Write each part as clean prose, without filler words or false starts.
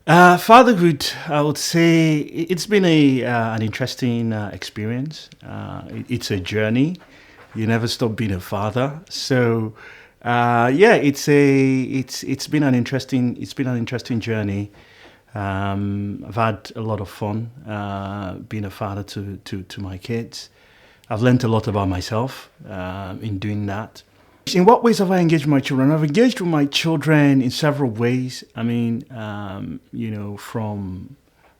Fatherhood, I would say it's been an interesting experience. It's a journey. You never stop being a father. So, yeah, it's been an interesting journey. I've had a lot of fun being a father to my kids. I've learned a lot about myself in doing that. In what ways have I engaged with my children? I've engaged with my children in several ways. I mean, from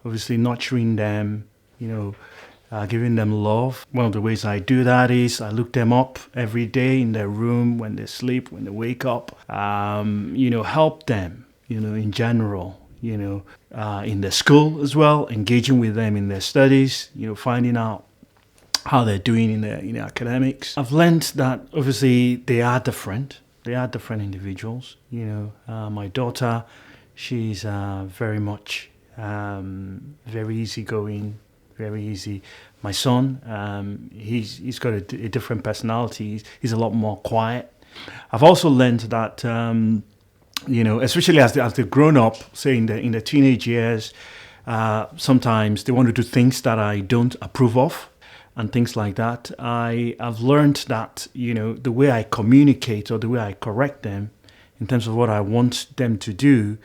obviously nurturing them, giving them love. One of the ways I do that is I look them up every day in their room, when they sleep, when they wake up. Help them, in general, in their school as well, engaging with them in their studies, finding out how they're doing in their academics. I've learned that obviously they are different. They are different individuals. My daughter, she's very much very easygoing, very easy. My son, he's got a different personality. He's a lot more quiet. I've also learned that especially as they've grown up, say in the teenage years, sometimes they want to do things that I don't approve of and things like that. I've learned that, the way I communicate or the way I correct them in terms of what I want them to do,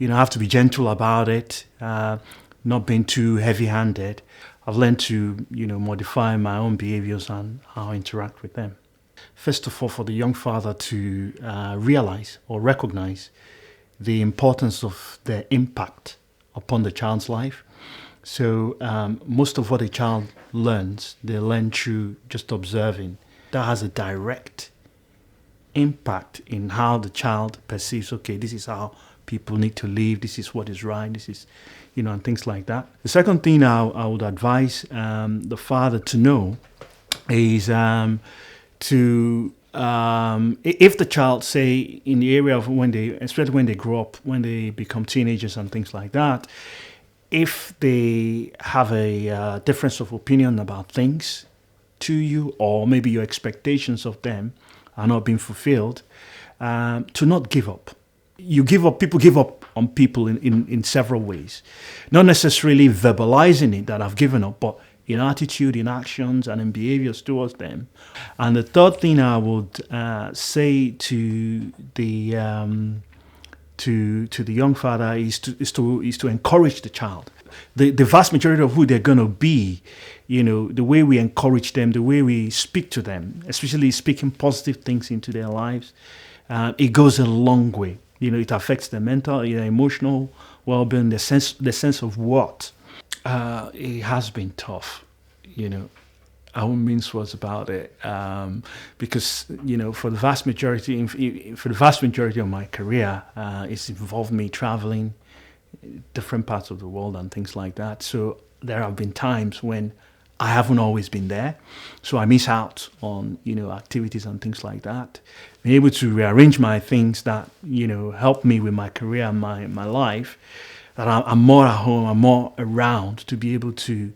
I have to be gentle about it, not being too heavy-handed. I've learned to, modify my own behaviors and how I interact with them. First of all, for the young father to realize or recognize the importance of their impact upon the child's life. So most of what a child learns, they learn through just observing. That has a direct impact in how the child perceives, okay, this is how people need to live, this is what is right, this is, and things like that. The second thing I would advise the father to know is if the child, say, in the area of especially when they grow up, when they become teenagers and things like that, if they have a difference of opinion about things to you, or maybe your expectations of them are not being fulfilled, to not give up. People give up on people in several ways. Not necessarily verbalizing it that I've given up, but in attitude, in actions, and in behaviors towards them. And the third thing I would say to the young father is to encourage the child. The vast majority of who they're going to be, the way we encourage them, the way we speak to them, especially speaking positive things into their lives, it goes a long way. It affects their mental, their emotional well-being, the sense of what. It has been tough, I won't mince words about it, because for the vast majority of my career, it's involved me traveling different parts of the world and things like that. So there have been times when I haven't always been there, so I miss out on activities and things like that. Being able to rearrange my things that help me with my career and my life, that I'm more at home, I'm more around to be able to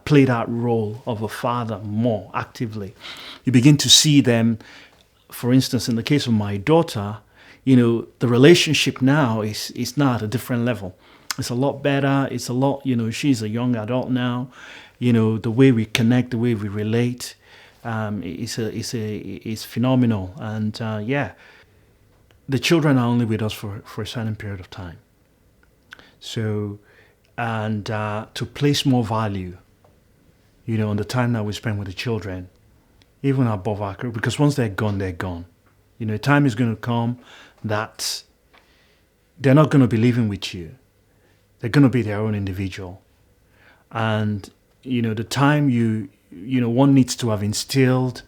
play that role of a father more actively. You begin to see them, for instance, in the case of my daughter, the relationship now is now at a different level. It's a lot better. It's a lot, she's a young adult now. The way we connect, the way we relate, is phenomenal. And the children are only with us for a certain period of time. So, and to place more value, on the time that we spend with the children, even above our career, because once they're gone, they're gone. Time is going to come that they're not going to be living with you. They're going to be their own individual. And, the time one needs to have instilled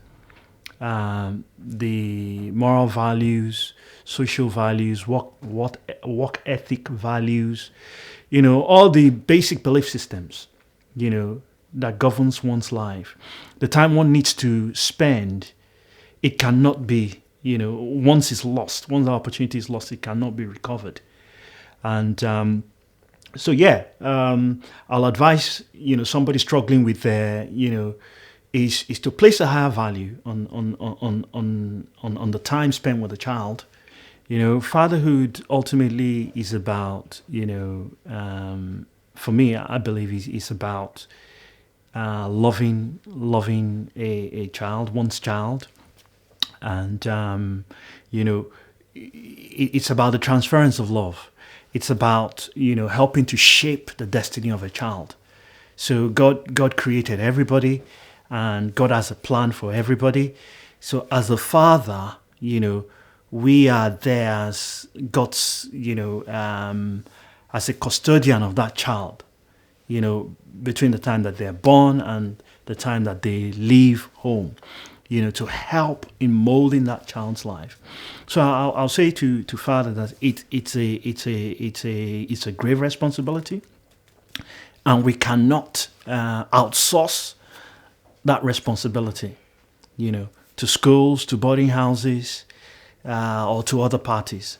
the moral values, social values, work ethic values, all the basic belief systems, that governs one's life. The time one needs to spend, it cannot be, once it's lost, once the opportunity is lost, it cannot be recovered. And I'll advise, somebody struggling with their, is to place a higher value on the time spent with the child, Fatherhood ultimately is about, for me, I believe is about loving a child, one's child, and you know, it's about the transference of love. It's about helping to shape the destiny of a child. So God created everybody, and God has a plan for everybody. So as a father, we are there as God's, as a custodian of that child. Between the time that they're born and the time that they leave home, to help in molding that child's life. So I'll say to father that it's a grave responsibility, and we cannot outsource that responsibility, to schools, to boarding houses, or to other parties.